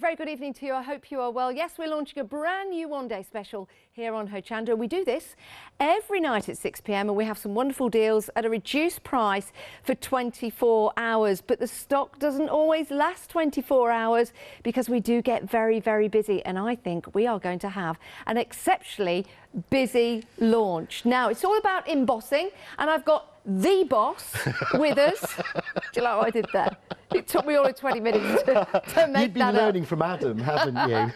very good evening to you. I hope you are well. Yes, we're launching a brand new one-day special here on Hochanda. We do this every night at 6 p.m. and we have some wonderful deals at a reduced price for 24 hours. But the stock doesn't always last 24 hours because we do get very, very busy. And I think we are going to have an exceptionally busy launch. Now, it's all about embossing, and I've got the boss with us. Do you like what I did there? It took me all of 20 minutes to make that up. You've been learning from Adam, haven't you?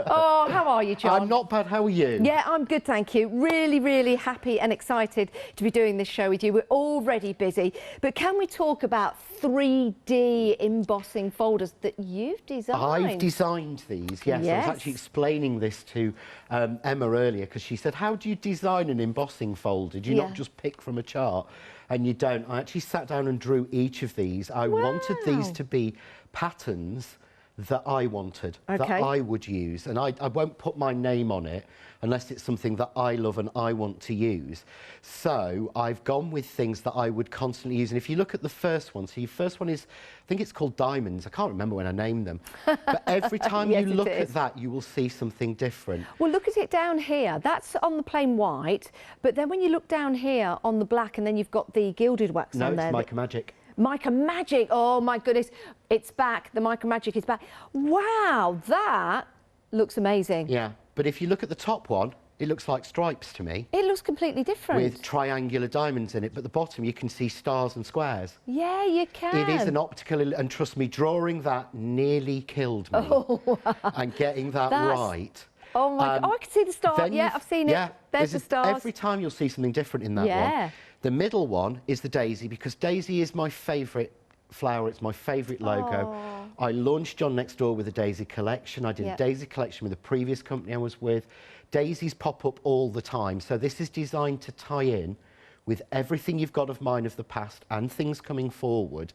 Oh, how are you, John? I'm not bad. How are you? Yeah, I'm good, thank you. Really, really happy and excited to be doing this show with you. We're already busy, but can we talk about 3D embossing folders that you've designed? I've designed these, yes. I was actually explaining this to Emma earlier because she said, how do you design an embossing folder? Do you not just pick from a chart? And you don't. I actually sat down and drew each of these. I wanted these to be patterns that I wanted, that I would use. And I won't put my name on it unless it's something that I love and I want to use. So I've gone with things that I would constantly use. And if you look at the first one, so your first one is, I think it's called diamonds. I can't remember when I named them. But every time you look at that, you will see something different. Well, look at it down here. That's on the plain white. But then when you look down here on the black, and then you've got the gilded wax on there. No, it's Mica Magic. Mica Magic, oh my goodness, it's back. The Mica Magic is back. Wow, that looks amazing. Yeah, but if you look at the top one, it looks like stripes to me. It looks completely different. With triangular diamonds in it, but the bottom you can see stars and squares. Yeah, you can. It is an optical, and trust me, drawing that nearly killed me. Oh, wow. And getting that right. Oh my God, oh, I can see the star. Yeah, I've seen it. There's the stars. Every time you'll see something different in that one. The middle one is the daisy, because daisy is my favourite flower. It's my favourite logo. I launched John Next Door with a daisy collection. I did a daisy collection with a previous company I was with. Daisies pop up all the time. So this is designed to tie in with everything you've got of mine of the past and things coming forward.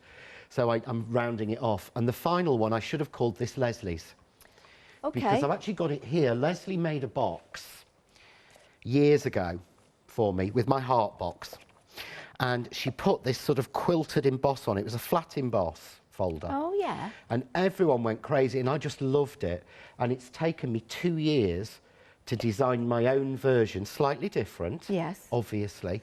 So I'm rounding it off. And the final one, I should have called this Leslie's. Because I've actually got it here. Leslie made a box years ago for me with my heart box. And she put this sort of quilted emboss on it. It was a flat emboss folder. Oh, yeah. And everyone went crazy, and I just loved it. And it's taken me 2 years to design my own version, slightly different, obviously.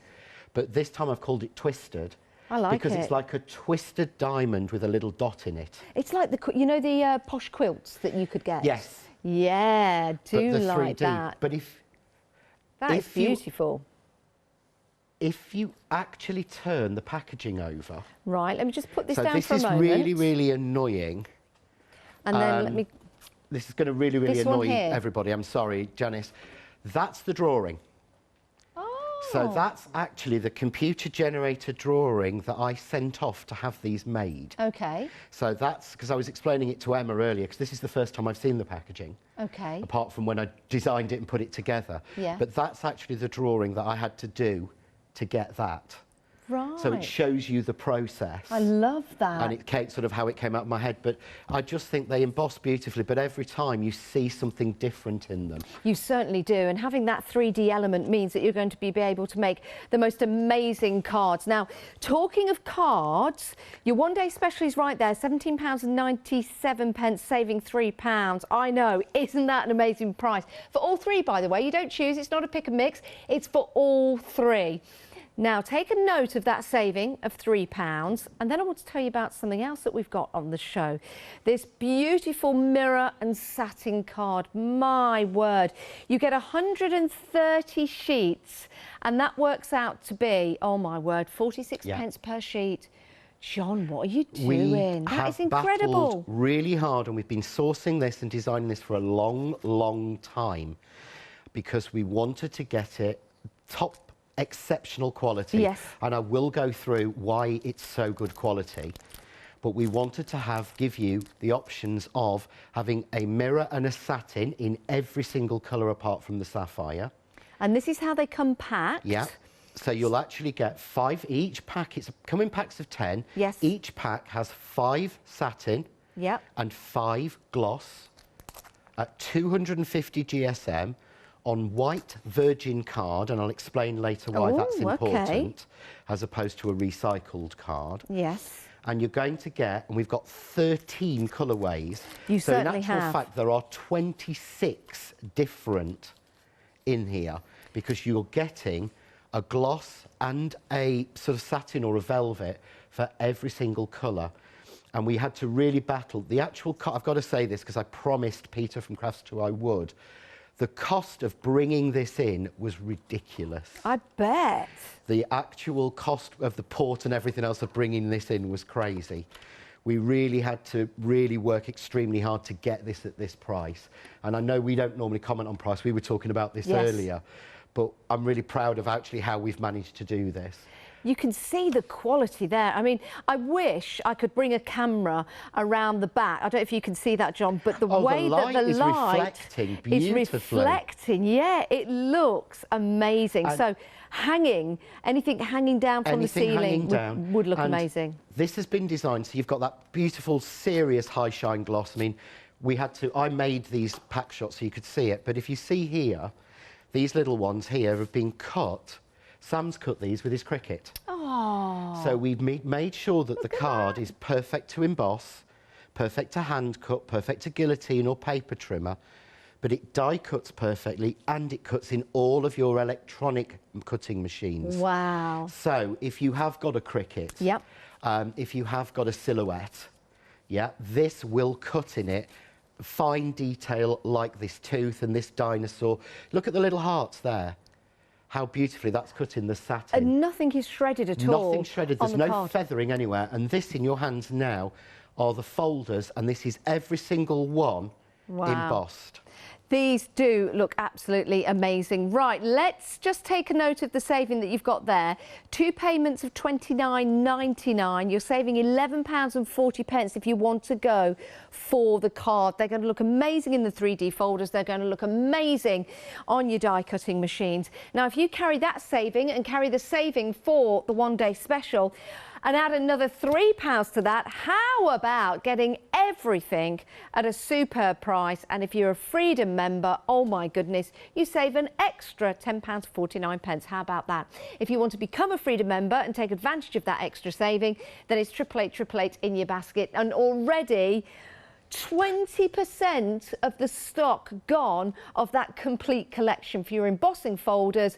But this time I've called it Twisted. I like it. Because it's like a twisted diamond with a little dot in it. It's like the, you know, the posh quilts that you could get? Yes. Yeah, do like 3D. that. But that is beautiful. If you actually turn the packaging over... Right, let me just put this down for a moment. So this is really, really annoying. And then let me... This is going to really, really annoy everybody. I'm sorry, Janice. That's the drawing. Oh. So that's actually the computer-generated drawing that I sent off to have these made. Okay. So that's... Because I was explaining it to Emma earlier, because this is the first time I've seen the packaging. Okay. Apart from when I designed it and put it together. Yeah. But that's actually the drawing that I had to do to get that. Right. So it shows you the process. I love that. And it came sort of how it came out of my head. But I just think they emboss beautifully, but every time you see something different in them. You certainly do. And having that 3D element means that you're going to be able to make the most amazing cards. Now, talking of cards, your one-day special is right there, £17.97, saving £3. I know, isn't that an amazing price? For all three, by the way, you don't choose, it's not a pick and mix, it's for all three. Now, take a note of that saving of £3, and then I want to tell you about something else that we've got on the show. This beautiful mirror and satin card. My word. You get 130 sheets, and that works out to be, oh my word, 46 pence per sheet. John, what are you doing? That is incredible. Battled really hard, and we've been sourcing this and designing this for a long, long time because we wanted to get it top exceptional quality. Yes. And I will go through why it's so good quality. But we wanted to give you the options of having a mirror and a satin in every single colour apart from the sapphire. And this is how they come packed? Yeah. So you'll actually get 5 each pack. It's come in packs of 10. Yes. Each pack has 5 satin and 5 gloss at 250 GSM. On white virgin card, and I'll explain later why that's important, as opposed to a recycled card. Yes. and you're going to get, and we've got 13 colourways. You certainly have. So in actual fact, there are 26 different in here, because you're getting a gloss and a sort of satin or a velvet for every single colour. And we had to really battle. The actual, I've got to say this because I promised Peter from Crafts2 I would. The cost of bringing this in was ridiculous. I bet. The actual cost of the port and everything else of bringing this in was crazy. We really had to work extremely hard to get this at this price. And I know we don't normally comment on price. We were talking about this earlier. But I'm really proud of actually how we've managed to do this. You can see the quality there. I mean, I wish I could bring a camera around the back. I don't know if you can see that, John, but the way that the light is reflecting, yeah, it looks amazing. And so anything hanging down from the ceiling would look amazing. This has been designed so you've got that beautiful, serious high shine gloss. I mean, I made these pack shots so you could see it, but if you see here, these little ones here have been cut. Sam's cut these with his Cricut. Oh. So we've made sure that the card is perfect to emboss, perfect to hand cut, perfect to guillotine or paper trimmer, but it die cuts perfectly and it cuts in all of your electronic cutting machines. Wow. So if you have got a Cricut, if you have got a Silhouette, this will cut in it fine detail like this tooth and this dinosaur. Look at the little hearts there. How beautifully that's cut in the satin. And nothing is shredded at all. Nothing shredded. There's no feathering anywhere. And this in your hands now are the folders, and this is every single one embossed. These do look absolutely amazing. Right, let's just take a note of the saving that you've got there. 2 payments of £29.99. You're saving £11.40 if you want to go for the card. They're going to look amazing in the 3D folders. They're going to look amazing on your die cutting machines. Now, if you carry that saving and carry the saving for the one-day special, and add another £3 to that, how about getting everything at a superb price? And if you're a Freedom member, oh my goodness, you save an extra £10.49. How about that? If you want to become a Freedom member and take advantage of that extra saving, then it's 888 in your basket. And already 20% of the stock gone of that complete collection for your embossing folders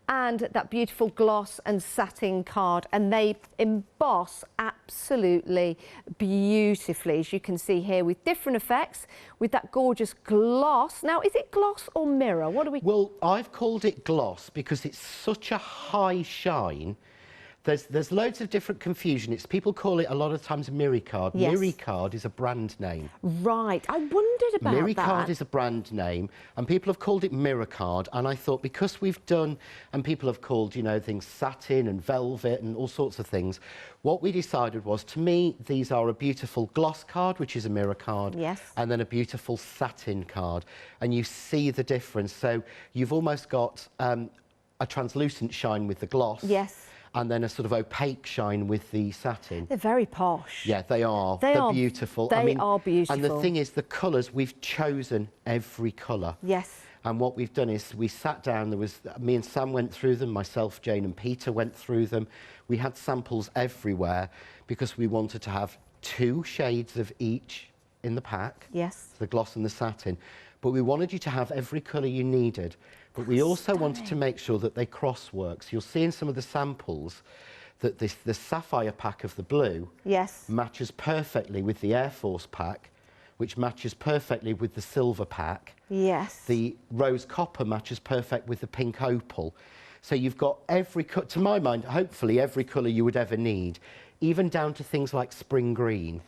and that beautiful gloss and satin card, and they emboss absolutely beautifully, as you can see here, with different effects, with that gorgeous gloss. Now, is it gloss or mirror? What do we... Well, I've called it gloss because it's such a high shine. There's loads of different confusion. People call it a lot of times Miricard. Yes. Miricard is a brand name. Right, I wondered about that. Miricard is a brand name, and people have called it Miracard. And I thought, because we've done, and people have called, you know, things satin and velvet and all sorts of things, what we decided was, to me, these are a beautiful gloss card, which is a Miracard, and then a beautiful satin card. And you see the difference. So you've almost got a translucent shine with the gloss. Yes. And then a sort of opaque shine with the satin. They're very posh. Yeah, they are. They're beautiful. They are beautiful. And the thing is, the colours, we've chosen every colour. Yes. And what we've done is we sat down, me and Sam went through them, myself, Jane and Peter went through them. We had samples everywhere because we wanted to have 2 shades of each in the pack. Yes. The gloss and the satin. But we wanted you to have every colour you needed. But we also wanted to make sure that they cross-work. So you'll see in some of the samples that the sapphire pack of the blue matches perfectly with the Air Force pack, which matches perfectly with the silver pack. Yes. The rose copper matches perfect with the pink opal. So you've got every, to my mind, hopefully every colour you would ever need, even down to things like spring green,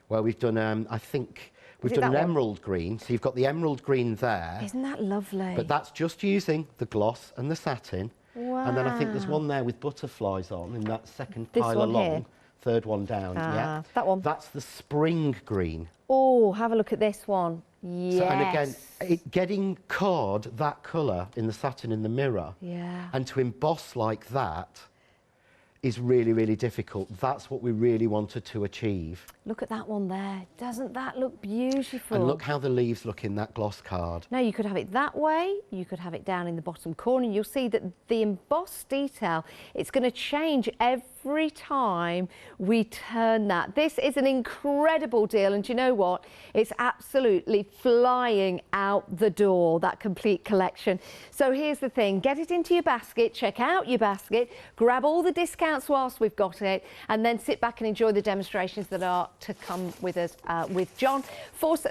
where we've done, I think... We've done an emerald green, so you've got the emerald green there. Isn't that lovely? But that's just using the gloss and the satin. Wow. And then I think there's one there with butterflies on in that second pile along. Here? Third one down, that one. That's the spring green. Oh, have a look at this one. Yes. So, and again, getting card that colour in the satin in the mirror and to emboss like that is really, really difficult. That's what we really wanted to achieve. Look at that one there. Doesn't that look beautiful? And look how the leaves look in that gloss card. Now, you could have it that way, you could have it down in the bottom corner. You'll see that the embossed detail, it's going to change every every time we turn that. This is an incredible deal, and do you know what? It's absolutely flying out the door, that complete collection. So here's the thing, get it into your basket, check out your basket, grab all the discounts whilst we've got it, and then sit back and enjoy the demonstrations that are to come with us with John.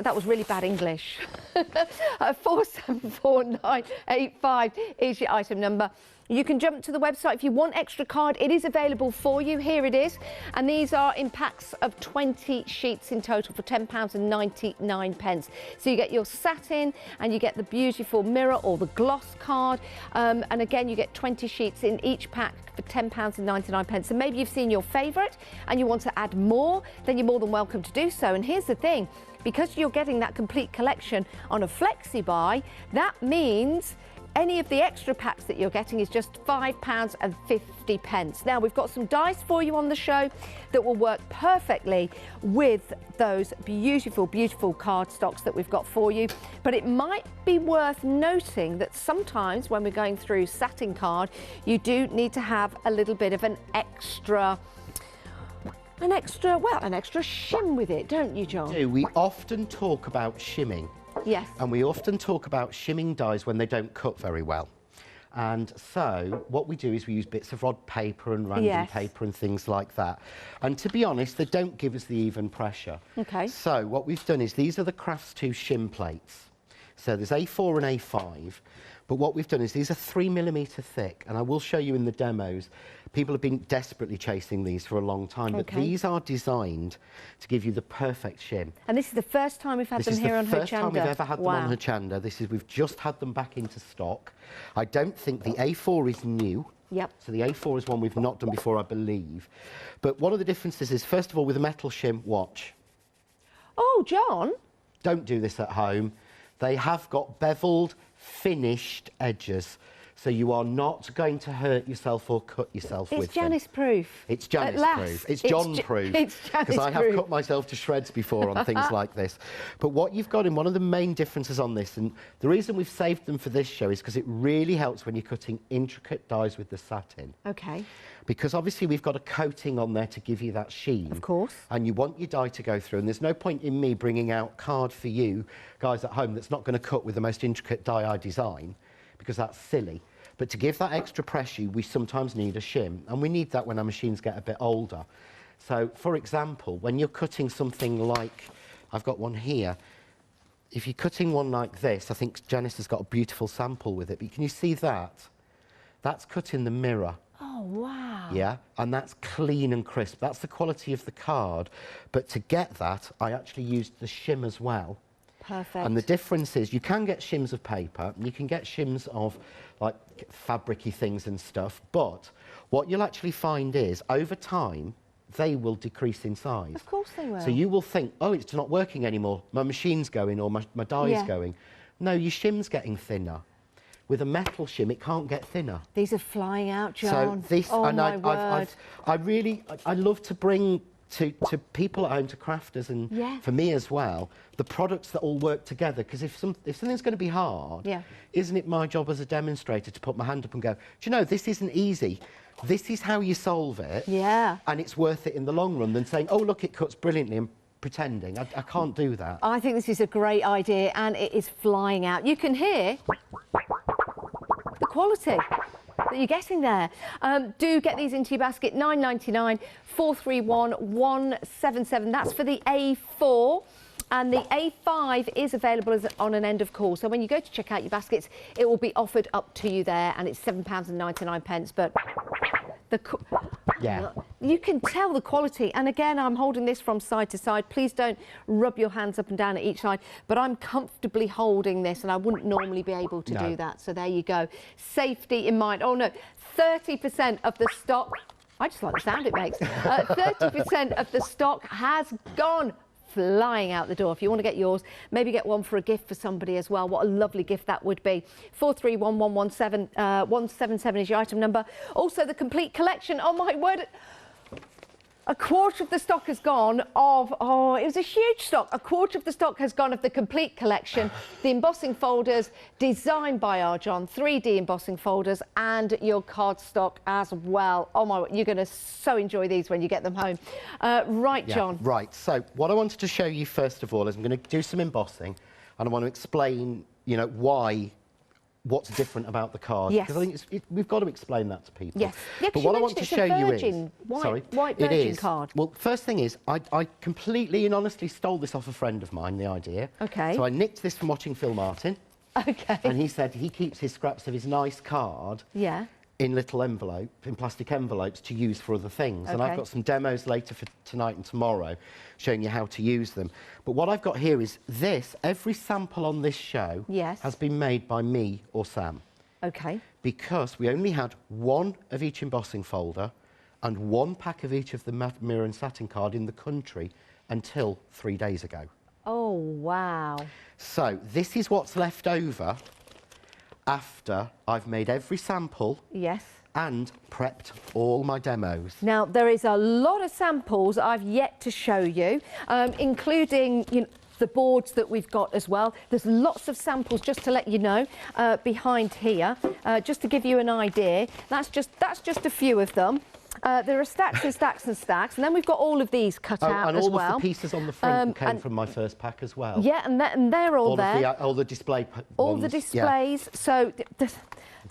That was really bad English. 474985 is your item number. You can jump to the website if you want extra card. It is available for you. Here it is. And these are in packs of 20 sheets in total for £10.99. So you get your satin and you get the beautiful mirror or the gloss card. And again, you get 20 sheets in each pack for £10.99. So maybe you've seen your favourite and you want to add more, then you're more than welcome to do so. And here's the thing, because you're getting that complete collection on a flexi buy, that means any of the extra packs that you're getting is just £5.50. Now, we've got some dies for you on the show that will work perfectly with those beautiful, beautiful cardstocks that we've got for you. But it might be worth noting that sometimes when we're going through satin card, you do need to have a little bit of an extra shim with it, don't you, John? We often talk about shimming. Yes. And we often talk about shimming dies when they don't cut very well. And so what we do is we use bits of odd paper and random paper and things like that. And to be honest, they don't give us the even pressure. Okay. So what we've done is these are the Crafts 2 shim plates. So there's A4 and A5. But what we've done is these are 3mm thick, and I will show you in the demos. People have been desperately chasing these for a long time, but these are designed to give you the perfect shim. And this is the first time we've had them here on Hochanda. This is the first time we've ever had them on Hochanda. We've just had them back into stock. I don't think the A4 is new. Yep. So the A4 is one we've not done before, I believe. But one of the differences is, first of all, with a metal shim, watch. Oh, John. Don't do this at home. They have got beveled, finished edges, so you are not going to hurt yourself or cut yourself with them. It's Janice proof. It's Janice proof. It's John proof. It's Janice because I have cut myself to shreds before on things like this. But what you've got in one of the main differences on this, and the reason we've saved them for this show, is because it really helps when you're cutting intricate dies with the satin. Okay. Because obviously we've got a coating on there to give you that sheen. Of course. And you want your die to go through. And there's no point in me bringing out card for you guys at home that's not going to cut with the most intricate die I design, because that's silly. But to give that extra pressure, we sometimes need a shim. And we need that when our machines get a bit older. So, for example, when you're cutting something like, I've got one here. If you're cutting one like this, I think Janice has got a beautiful sample with it. But can you see that? That's cut in the mirror. Oh, wow. Yeah, and that's clean and crisp. That's the quality of the card. But to get that, I actually used the shim as well. Perfect. And the difference is you can get shims of paper, and you can get shims of like fabric-y things and stuff, but what you'll actually find is over time they will decrease in size. Of course they will. So you will think, oh, it's not working anymore, my machine's going or my die's going. No, your shim's getting thinner. With a metal shim, it can't get thinner. These are flying out, John. So this, oh, and my word. I love to bring to people at home, to crafters, and for me as well, the products that all work together. Because if something's going to be hard, isn't it my job as a demonstrator to put my hand up and go, do you know, this isn't easy. This is how you solve it. Yeah. And it's worth it in the long run than saying, oh, look, it cuts brilliantly, and pretending. I can't do that. I think this is a great idea, and it is flying out. You can hear the quality that you're getting there. Do get these into your basket. £9.99, 431177. That's for the A4. And the A5 is available on an end of call. So when you go to check out your baskets, it will be offered up to you there, and it's £7.99. But you can tell the quality. And again, I'm holding this from side to side. Please don't rub your hands up and down at each side. But I'm comfortably holding this, and I wouldn't normally be able to do that. So there you go. Safety in mind. Oh, no, 30% of the stock. I just like the sound it makes. 30% of the stock has gone flying out the door. If you want to get yours, maybe get one for a gift for somebody as well. What a lovely gift that would be. 431117 177 is your item number. Also, the complete collection. Oh my word. A quarter of the stock has gone of, oh, it was a huge stock. A quarter of the stock has gone of the complete collection, the embossing folders designed by our John, 3D embossing folders, and your cardstock as well. Oh my, you're going to so enjoy these when you get them home. Right, John. Right, so what I wanted to show you first of all is I'm going to do some embossing, and I want to explain, you know, what's different about the card. Yes. Because I think we've got to explain that to people. Yes. Yeah, but what I want to show you is... White virgin card. Well, first thing is, I completely and honestly stole this off a friend of mine, the idea. Okay. So I nicked this from watching Phil Martin. Okay. And he said he keeps his scraps of his nice card in little in plastic envelopes to use for other things. And I've got some demos later for tonight and tomorrow showing you how to use them. But what I've got here is this. Every sample on this show has been made by me or Sam. Okay. Because we only had one of each embossing folder and one pack of each of the mirror and satin card in the country until 3 days ago. Oh, wow. So this is what's left over after I've made every sample and prepped all my demos. Now, there is a lot of samples I've yet to show you, including the boards that we've got as well. There's lots of samples, just to let you know, behind here, just to give you an idea. That's just a few of them. There are stacks and stacks and stacks, and then we've got all of these cut out as well. And all of the pieces on the front came from my first pack as well. Yeah, and they're all there. All the display all the displays. Yeah. So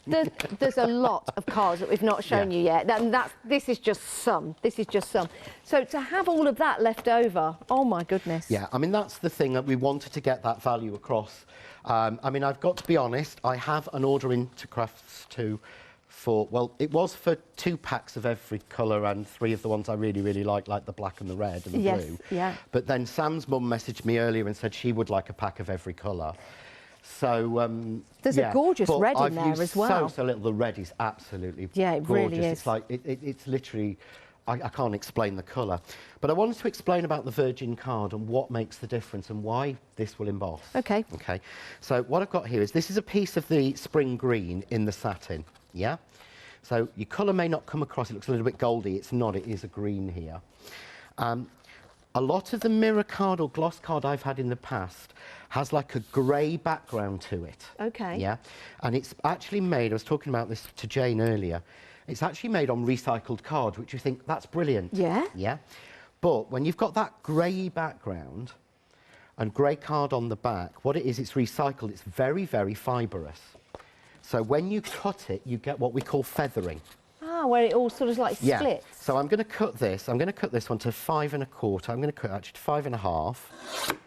there's a lot of cards that we've not shown you yet, and this is just some. This is just some. So to have all of that left over, oh my goodness. Yeah, I mean, that's the thing, that we wanted to get that value across. I mean, I've got to be honest, I have an order into Crafts too. Well, it was for 2 packs of every colour and 3 of the ones I really, really like the black and the red and the blue. Yeah. But then Sam's mum messaged me earlier and said she would like a pack of every colour. So, there's a gorgeous red in there as well. So little. The red is absolutely it gorgeous. Really is. It's like, it's literally, I can't explain the colour. But I wanted to explain about the virgin card and what makes the difference and why this will emboss. Okay. Okay. So what I've got here is, this is a piece of the spring green in the satin. Yeah? So your colour may not come across, it looks a little bit goldy. It's not, it is a green here. A lot of the mirror card or gloss card I've had in the past has like a grey background to it. Okay. Yeah? And it's actually made, I was talking about this to Jane earlier, it's actually made on recycled card, which you think, that's brilliant. Yeah. Yeah? But when you've got that grey background and grey card on the back, what it is, it's recycled, it's very, very fibrous. So when you cut it, you get what we call feathering. Ah, where it all sort of like splits. Yeah. So I'm going to cut this. I'm going to cut this one to 5 1/4. I'm going to cut actually to 5 1/2.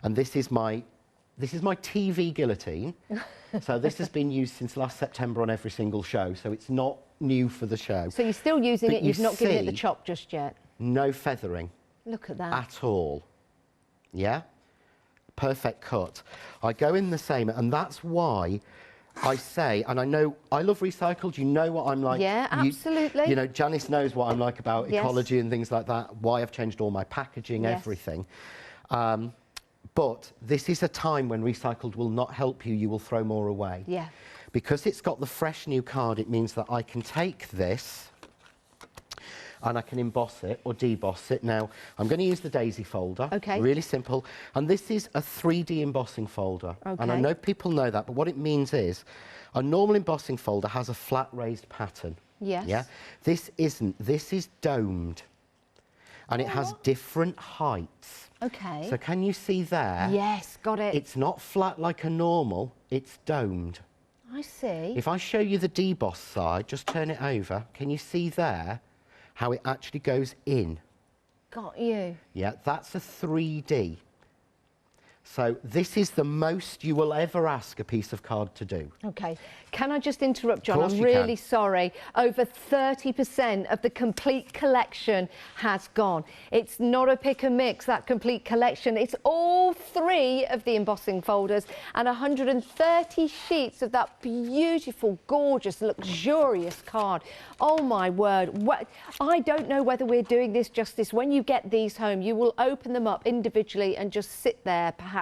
And this is my TV guillotine. So this has been used since last September on every single show. So it's not new for the show. So you're still using it. You've not given it the chop just yet. No feathering. Look at that. At all. Yeah. Perfect cut. I go in the same, and that's why I say, and I know I love recycled. You know what I'm like. Yeah, absolutely. You know, Janice knows what I'm like about ecology and things like that. Why I've changed all my packaging, everything. But this is a time when recycled will not help you. You will throw more away. Yeah. Because it's got the fresh new card, it means that I can take this and I can emboss it or deboss it. Now, I'm going to use the daisy folder. Okay. Really simple. And this is a 3D embossing folder. Okay. And I know people know that, but what it means is a normal embossing folder has a flat raised pattern. Yes. Yeah? This isn't. This is domed. And it has different heights. Okay. So can you see there? Yes, got it. It's not flat like a normal, it's domed. I see. If I show you the deboss side, just turn it over. Can you see there how it actually goes in? Got you. Yeah, that's a 3D. So this is the most you will ever ask a piece of card to do. Okay. Can I just interrupt, John? I'm really sorry. Over 30% of the complete collection has gone. It's not a pick and mix, that complete collection. It's all 3 of the embossing folders and 130 sheets of that beautiful, gorgeous, luxurious card. Oh, my word. I don't know whether we're doing this justice. When you get these home, you will open them up individually and just sit there, perhaps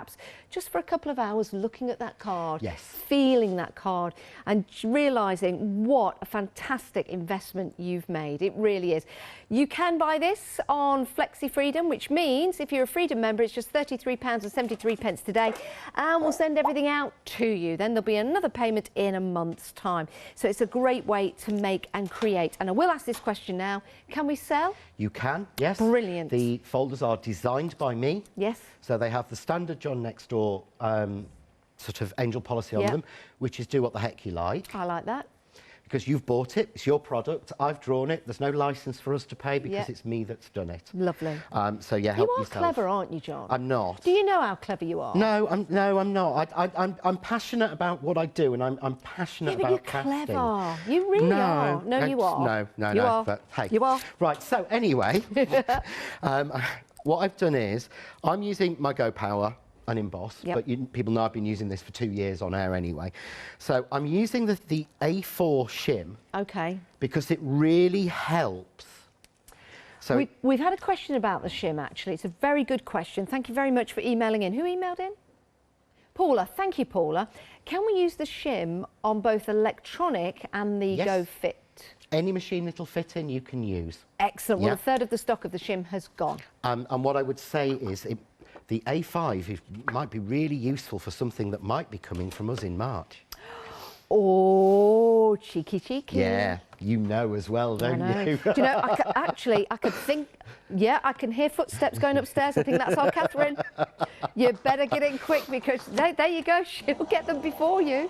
just for a couple of hours looking at that card, yes, feeling that card and realising what a fantastic investment you've made. It really is. You can buy this on Flexi Freedom, which means if you're a Freedom member, it's just £33.73 today, and we'll send everything out to you. Then there'll be another payment in a month's time. So it's a great way to make and create. And I will ask this question now. Can we sell? You can, yes. Brilliant. The folders are designed by me. Yes. So they have the standard John Next Door sort of angel policy on them, which is do what the heck you like. I like that. Because you've bought it, it's your product, I've drawn it, there's no licence for us to pay because it's me that's done it. Lovely. So yeah, help yourself. You are clever, aren't you, John? I'm not. Do you know how clever you are? No, I'm not. I'm passionate about what I do, and I'm passionate about crafting. You're clever. You really are. No, you are. No, you are. But hey. You are. Right, so anyway, what I've done is I'm using my Go Power and Emboss, but people know I've been using this for 2 years on air anyway. So I'm using the A4 Shim. Okay. Because it really helps. So we've had a question about the Shim, actually. It's a very good question. Thank you very much for emailing in. Who emailed in? Paula. Thank you, Paula. Can we use the Shim on both electronic and the Go Fit? Any machine it'll fit in, you can use. Excellent. Well, a third of the stock of the Shim has gone. And what I would say is the A5 might be really useful for something that might be coming from us in March. Oh, cheeky. Yeah, you know as well, don't you? Do you know, I could think, I can hear footsteps going upstairs. I think that's our Catherine. You better get in quick because there you go, she'll get them before you.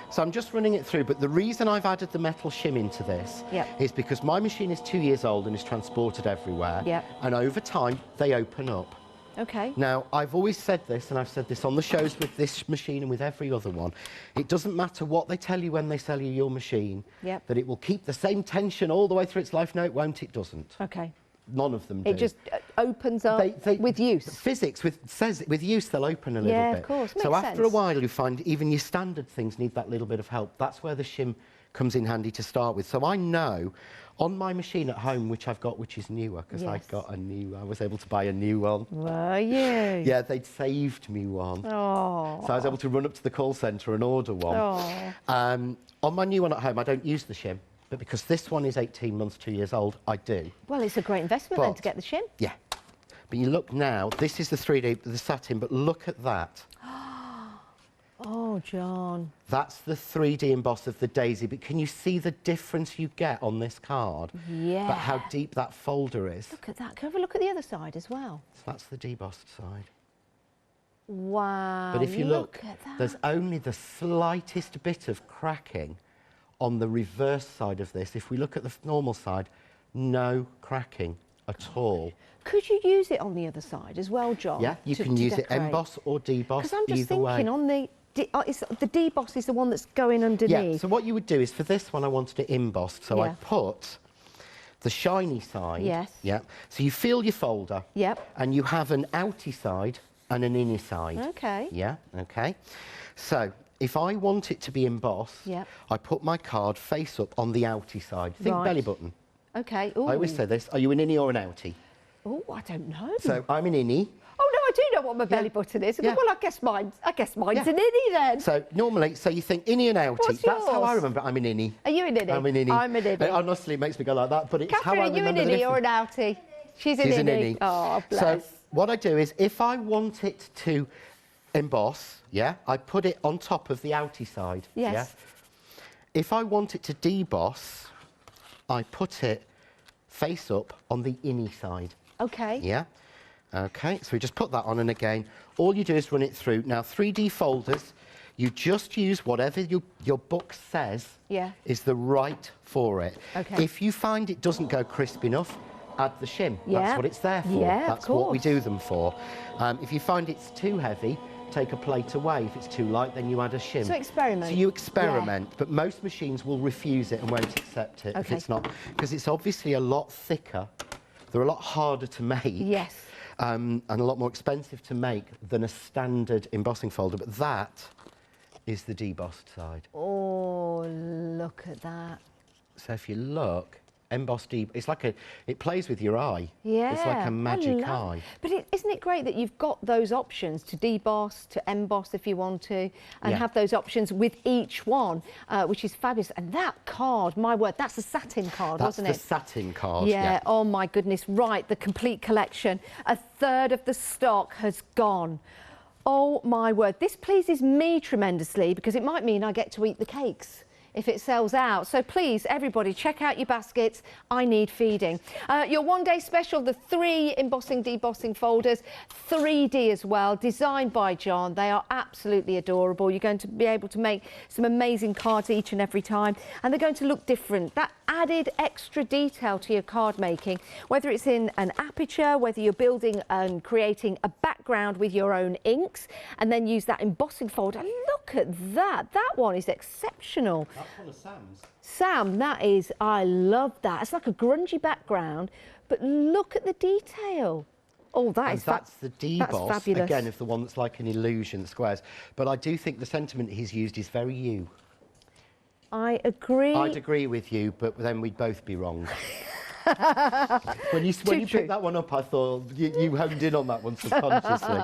So I'm just running it through, but the reason I've added the metal shim into this is because my machine is 2 years old and is transported everywhere. And over time, they open up. Okay. Now, I've always said this, and I've said this on the shows with this machine and with every other one. It doesn't matter what they tell you when they sell you your machine, that it will keep the same tension all the way through its life. No, it won't. It doesn't. Okay. None of them do. It just opens up with use. Physics says with use they'll open a little bit. Yeah, of course. Makes so sense. After a while, you find even your standard things need that little bit of help. That's where the shim comes in handy to start with. So I know on my machine at home, which I've got, which is newer, because I was able to buy a new one. Were you? Yeah, they'd saved me one. Oh. So I was able to run up to the call centre and order one. Oh. On my new one at home, I don't use the shim, but because this one is 18 months, 2 years old, I do. Well, it's a great investment then to get the shim. Yeah. But you look now, this is the 3D, the satin, but look at that. Oh, John. That's the 3D emboss of the daisy, but can you see the difference you get on this card? Yeah. But how deep that folder is. Look at that. Can we have a look at the other side as well? So that's the debossed side. Wow. But if you look at that. There's only the slightest bit of cracking on the reverse side of this. If we look at the normal side, no cracking at all. Could you use it on the other side as well, John? Yeah, you can use it emboss or deboss. Because I'm just thinking way. on the deboss is the one that's going underneath. Yeah, so what you would do is for this one I wanted it embossed, so I put the shiny side. Yes. Yeah. So you feel your folder. Yep. And you have an outy side and an inny side. Okay. Yeah, okay. So if I want it to be embossed, I put my card face up on the outy side. Think belly button. Okay. Ooh. I always say this. Are you an inny or an outy? Oh, I don't know. So I'm an inny. Oh no, I do know what my belly button is. Well, I guess mine's an inny then. So normally, you think inny and outy. What's That's yours? how I remember. I'm an inny. Are you an inny? I'm an inny. I'm an inny. Honestly, it makes me go like that, but it's Catherine, how I are you remember an the inny or difference. an outie? She's an inny. Oh, bless. So what I do is, if I want it to emboss, I put it on top of the outy side. Yes. Yeah? If I want it to deboss, I put it face up on the inny side. Okay. Yeah. Okay, so we just put that on, and again, all you do is run it through. Now, 3D folders, you just use whatever your book says is the right for it. Okay. If you find it doesn't go crisp enough, add the shim. Yeah. That's what it's there for. Yeah, That's of course. what we do them for. If you find it's too heavy, take a plate away. If it's too light, then you add a shim. So experiment. So you experiment, but most machines will refuse it and won't accept it if it's not, because it's obviously a lot thicker. They're a lot harder to make. Yes. And a lot more expensive to make than a standard embossing folder, but that is the debossed side. Oh, look at that. So if you look, embossed deep. It's like it plays with your eye. Yeah, it's like a magic eye. But isn't it great that you've got those options to deboss, to emboss if you want to, and have those options with each one, which is fabulous. And that card, my word, that's a satin card, wasn't it? That's the satin card. Yeah. Oh my goodness. Right, the complete collection. A third of the stock has gone. Oh my word. This pleases me tremendously because it might mean I get to eat the cakes if it sells out. So please, everybody, check out your baskets. I need feeding. Your one-day special, the 3 embossing, debossing folders, 3D as well, designed by John. They are absolutely adorable. You're going to be able to make some amazing cards each and every time, and they're going to look different. That added extra detail to your card making, whether it's in an aperture, whether you're building and creating a background with your own inks, and then use that embossing folder. Look at that. That one is exceptional. That's one of Sam's. Sam, that is, I love that. It's like a grungy background, but look at the detail. Oh, that's the deboss, fabulous. Again, of the one that's like an illusion, squares. But I do think the sentiment he's used is very you. I agree. I'd agree with you, but then we'd both be wrong. when you picked that one up, I thought you honed in on that one subconsciously.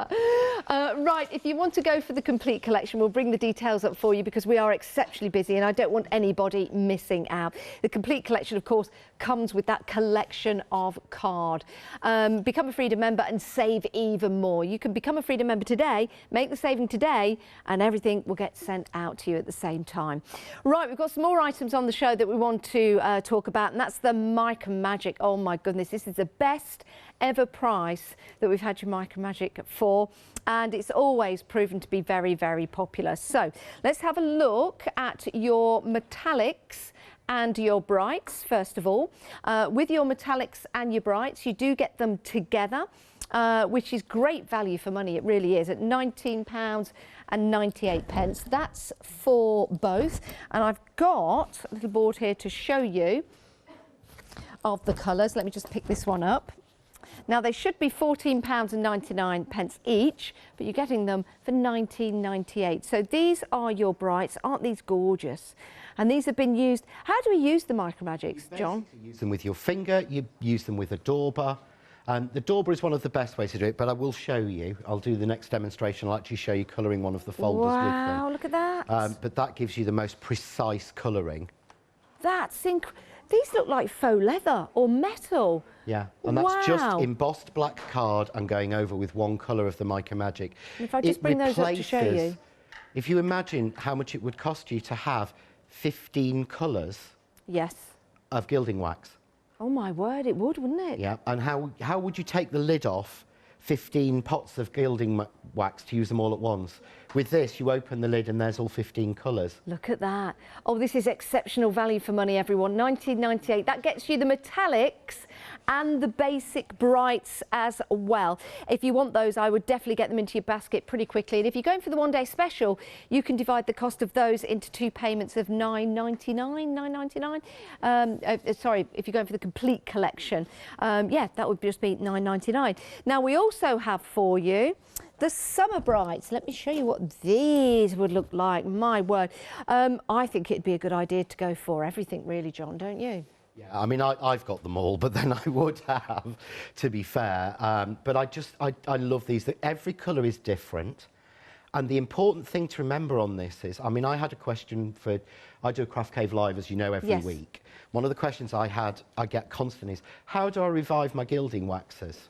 Right, if you want to go for the complete collection, we'll bring the details up for you because we are exceptionally busy and I don't want anybody missing out. The complete collection, of course, comes with that collection of card. Become a Freedom member and save even more. You can become a Freedom member today, make the saving today, and everything will get sent out to you at the same time. Right, we've got some more items on the show that we want to talk about, and that's the Mica Magic. Oh my goodness, this is the best ever price that we've had your Mica Magic for, and it's always proven to be very, very popular. So let's have a look at your metallics and your brights first of all. With your metallics and your brights, you do get them together, which is great value for money. It really is, at £19.98. That's for both, and I've got a little board here to show you of the colours. Let me just pick this one up. Now, they should be £14.99 each, but you're getting them for £19.98. So these are your brights. Aren't these gorgeous? And these have been used. How do we use the Mica Magics, John? You use them with your finger. You use them with a dauber. The dauber is one of the best ways to do it, but I will show you. I'll do the next demonstration. I'll actually show you colouring one of the folders with them. Wow, look at that. But that gives you the most precise colouring. That's incredible. These look like faux leather or metal. Yeah, and that's just embossed black card and going over with one colour of the Mica Magic. And if I just bring those up to show you. If you imagine how much it would cost you to have 15 colours of gilding wax. Oh my word, it would, wouldn't it? Yeah, and how would you take the lid off 15 pots of gilding wax to use them all at once? With this, you open the lid and there's all 15 colours. Look at that. Oh, this is exceptional value for money, everyone. £19.98. That gets you the metallics and the basic brights as well. If you want those, I would definitely get them into your basket pretty quickly. And if you're going for the one-day special, you can divide the cost of those into 2 payments of £9.99. Sorry, if you're going for the complete collection, yeah, that would just be £9.99. Now, we also have for you the summer brights. Let me show you what these would look like. My word. I think it'd be a good idea to go for everything, really, John, don't you? Yeah, I mean, I've got them all, but then I would have, to be fair. But I love these. Every colour is different. And the important thing to remember on this is, I mean, I had a question I do a Craft Cave Live, as you know, every week. One of the questions I get constant is, how do I revive my gilding waxes?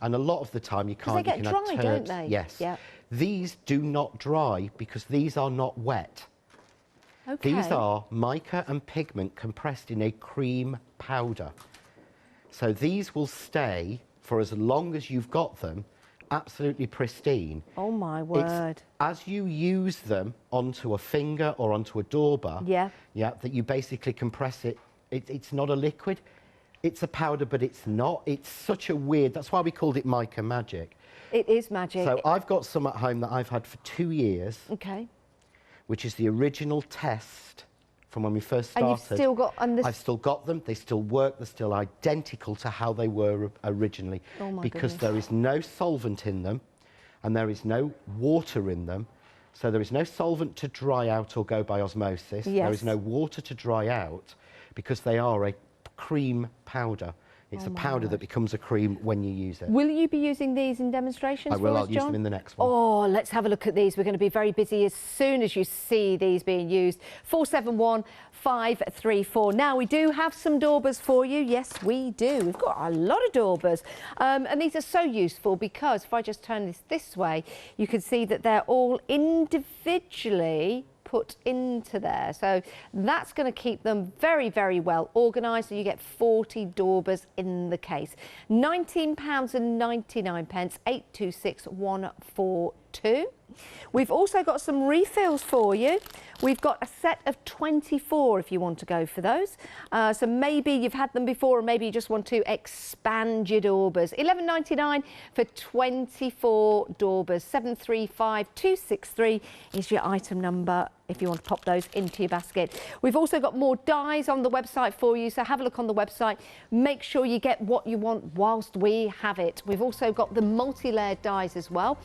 And a lot of the time you can't. They get dry, don't they? Yes. Yeah. These do not dry because these are not wet. Okay. These are mica and pigment compressed in a cream powder. So these will stay for as long as you've got them, absolutely pristine. Oh my word. As you use them onto a finger or onto a dauber, that you basically compress it. It's not a liquid. It's a powder, but it's not. It's such a weird... That's why we called it Mica Magic. It is magic. So I've got some at home that I've had for 2 years. Okay. Which is the original test from when we first started. And you've still got... I've still got them. They still work. They're still identical to how they were originally. Oh my because goodness. there is no solvent in them and there is no water in them. So there is no solvent to dry out or go by osmosis. Yes. There is no water to dry out because they are a cream powder. It's a powder that becomes a cream when you use it. Will you be using these in demonstrations for us, John? I'll use them in the next one. Oh, let's have a look at these. We're going to be very busy as soon as you see these being used. 471534. Now, we do have some daubers for you. Yes, we do. We've got a lot of daubers. And these are so useful because if I just turn this way, you can see that they're all individually put into there, so that's going to keep them very, very well organised. So you get 40 daubers in the case. £19.99, 826142. We've also got some refills for you. We've got a set of 24 if you want to go for those. So maybe you've had them before, or maybe you just want to expand your daubers. £11.99 for 24 daubers. 735263 is your item number if you want to pop those into your basket. We've also got more dies on the website for you, so have a look on the website. Make sure you get what you want whilst we have it. We've also got the multi-layered dies as well,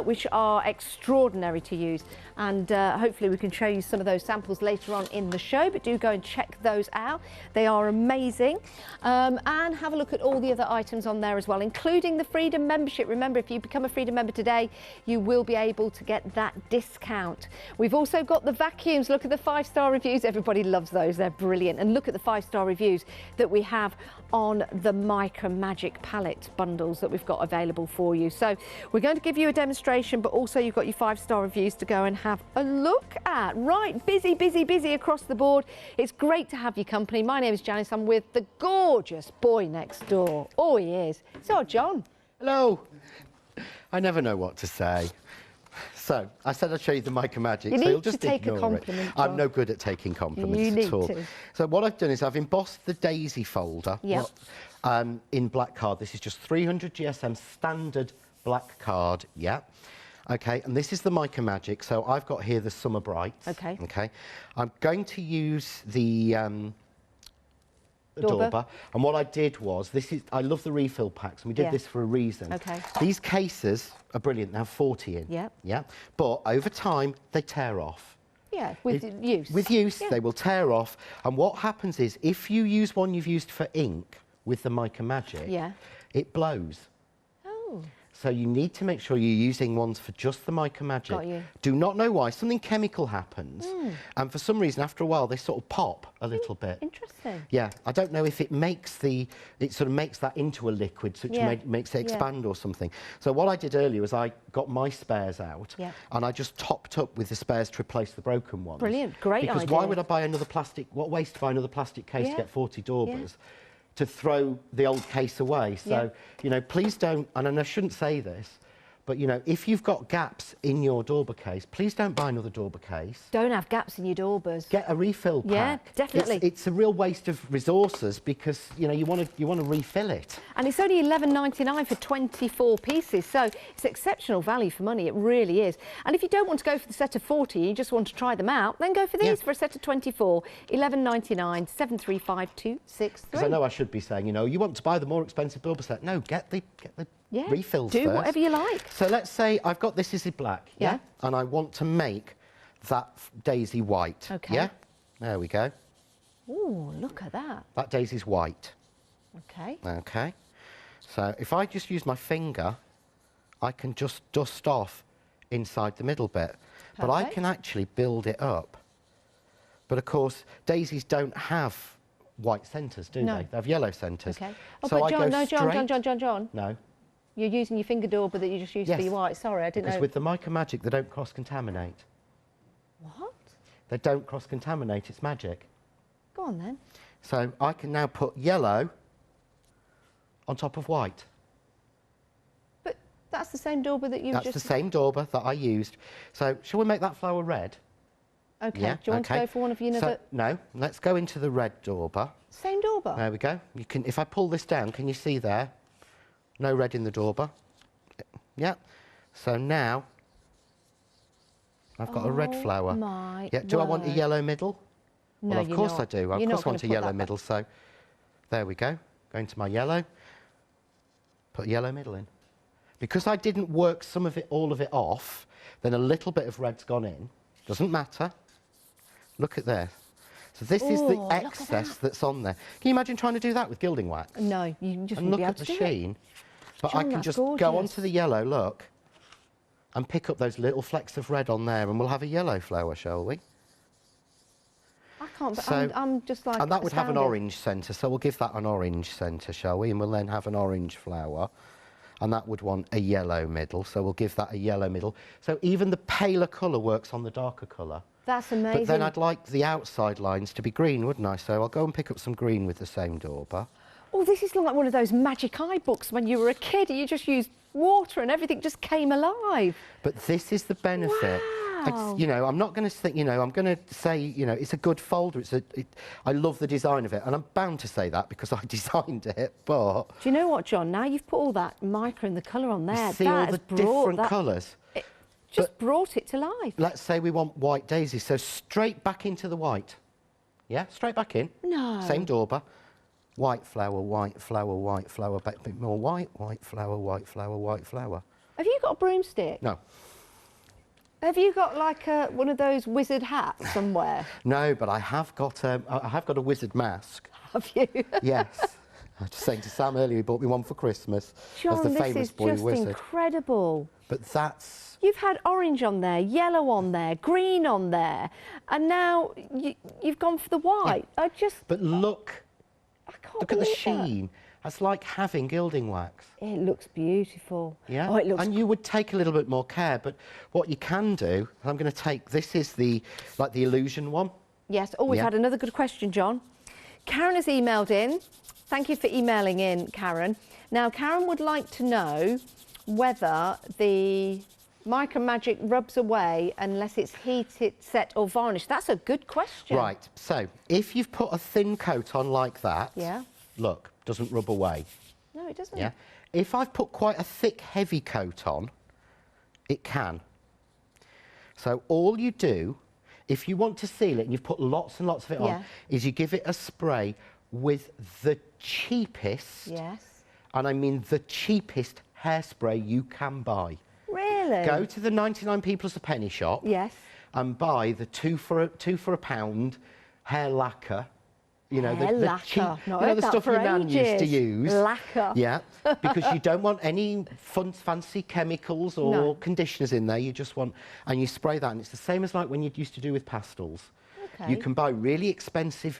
which are extraordinary to use, and hopefully we can show you some of those samples later on in the show, but do go and check those out. They are amazing. And have a look at all the other items on there as well, including the Freedom membership. Remember, if you become a Freedom member today, you will be able to get that discount. We've also got the vacuums. Look at the 5-star reviews. Everybody loves those. They're brilliant. And look at the 5-star reviews that we have on the Mica Magic palette bundles that we've got available for you. So we're going to give you a demonstration, but also you've got your 5-star reviews to go and have a look at. Right, busy, busy, busy across the board. It's great to have your company. My name is Janice. I'm with the gorgeous boy next door. Oh, he is. So, John. Hello. I never know what to say. So, I said I'd show you the Mica Magic. You so need you'll just to take a compliment, John. I'm no good at taking compliments you need at all. To. So what I've done is I've embossed the daisy folder in black card. This is just 300 GSM standard black card, Okay, and this is the Mica Magic. So I've got here the Summer Brights. Okay. Okay. I'm going to use the dauber. And what I did was, I love the refill packs, and we did this for a reason. Okay. These cases are brilliant. They have 40 in. Yeah. But over time, they tear off. Yeah, with use. With use, they will tear off. And what happens is, if you use one you've used for ink with the Mica Magic, it blows. Oh. So you need to make sure you're using ones for just the Mica Magic. Got you. Do not know why. Something chemical happens. And for some reason, after a while, they sort of pop a little bit. Interesting. Yeah. I don't know if it makes it sort of makes that into a liquid, which makes it expand or something. So what I did earlier was I got my spares out and I just topped up with the spares to replace the broken ones. Brilliant. Great idea. Because why would I buy another plastic? What waste to buy another plastic case to get 40 daubers? To throw the old case away. So, you know, please don't, and I shouldn't say this, but, you know, if you've got gaps in your dauber case, please don't buy another dauber case. Don't have gaps in your daubers. Get a refill pack. Yeah, definitely. It's a real waste of resources because, you know, you want to refill it. And it's only £11.99 for 24 pieces, so it's exceptional value for money. It really is. And if you don't want to go for the set of 40, you just want to try them out, then go for these for a set of 24. £11.99, 735263. Because I know I should be saying, you know, you want to buy the more expensive dauber set. No, get the refills do first. Whatever you like. So let's say I've got this is black, and I want to make that daisy white. Okay. Yeah, there we go. Oh, look at that. That daisy's white. Okay. Okay. So if I just use my finger, I can just dust off inside the middle bit. Perfect. But I can actually build it up. But of course, daisies don't have white centres, do they? They have yellow centres. Okay. Oh, so but John. No. You're using your finger dauber that you just used for your white. Sorry, I didn't know. Because with the Mica Magic, they don't cross-contaminate. What? They don't cross-contaminate. It's magic. Go on, then. So I can now put yellow on top of white. But that's the same dauber that you just... That's the same dauber that I used. So shall we make that flower red? Okay. Yeah, do you want to go for one of your other... No, let's go into the red dauber. Same dauber? There we go. You can, if I pull this down, can you see there? No red in the dauber. Yeah. So now I've got a red flower. My do I want a yellow middle? No, well, of course I do. Of course I want a yellow middle. So there we go. Go into my yellow. Put a yellow middle in. Because I didn't work all of it off, then a little bit of red's gone in. Doesn't matter. Look at this. So So this is the excess that's on there. Can you imagine trying to do that with gilding wax? No, you just and wouldn't look be able at to the do it. sheen. But John, I can just go onto the yellow, look, and pick up those little flecks of red on there, and we'll have a yellow flower, shall we? I can't, but so, I'm just like And that would have an astounded. orange centre, so we'll give that an orange centre, shall we? And we'll then have an orange flower. And that would want a yellow middle, so we'll give that a yellow middle. So even the paler colour works on the darker colour. That's amazing. But then I'd like the outside lines to be green, wouldn't I? So I'll go and pick up some green with the same dauber. Oh, this is like one of those magic eye books when you were a kid. You just used water and everything just came alive. But this is the benefit. Wow. You know, I'm not going to think, you know, I'm going to say, you know, it's a good folder. I love the design of it, and I'm bound to say that because I designed it, but... Do you know what, John? Now you've put all that mica and the colour on there. See all the different colours. It just brought it to life. Let's say we want white daisies, so straight back into the white. Yeah, straight back in. No. Same dauber. White flower, white flower, white flower, a bit more white, white flower, white flower, white flower. Have you got a broomstick? No. Have you got like one of those wizard hats somewhere? No, but I have got a wizard mask. Have you? Yes. I was just saying to Sam earlier, he bought me one for Christmas. John, as the this famous is boy just wizard. incredible. But that's... You've had orange on there, yellow on there, green on there, and now you've gone for the white. Yeah. But look, I can't look at the believe sheen. That's like having gilding wax. It looks beautiful. Yeah. Oh, it looks. And you would take a little bit more care, but what you can do, I'm going to take, this is the illusion one. Yes. Oh, we've had another good question, John. Karen has emailed in. Thank you for emailing in, Karen. Now, Karen would like to know whether the Mica Magic rubs away unless it's heated, set or varnished. That's a good question. Right. So, if you've put a thin coat on like that, yeah, look, doesn't rub away. No, it doesn't. Yeah. If I've put quite a thick, heavy coat on, it can. So all you do, if you want to seal it and you've put lots and lots of it on, is you give it a spray with the cheapest, and I mean the cheapest hairspray you can buy. Really? Go to the 99p plus a penny shop. Yes. And buy the two for a pound hair lacquer. You know, the cheap, you know, the stuff your nan used to use. Lacquer. Yeah, because you don't want any fancy chemicals or conditioners in there. You just want, and you spray that, and it's the same as like when you used to do with pastels. Okay. You can buy really expensive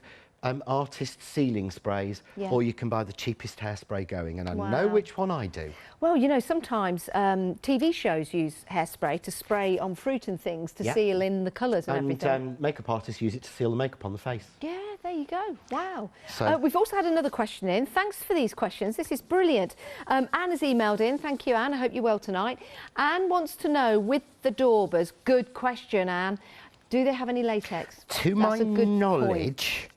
artist sealing sprays, or you can buy the cheapest hairspray going, and I know which one I do. Well, you know, sometimes TV shows use hairspray to spray on fruit and things to seal in the colours and everything. And makeup artists use it to seal the makeup on the face. Yeah, there you go. Wow. So, we've also had another question in. Thanks for these questions. This is brilliant. Anne has emailed in. Thank you, Anne. I hope you're well tonight. Anne wants to know, with the daubers, good question, Anne, do they have any latex? To my knowledge,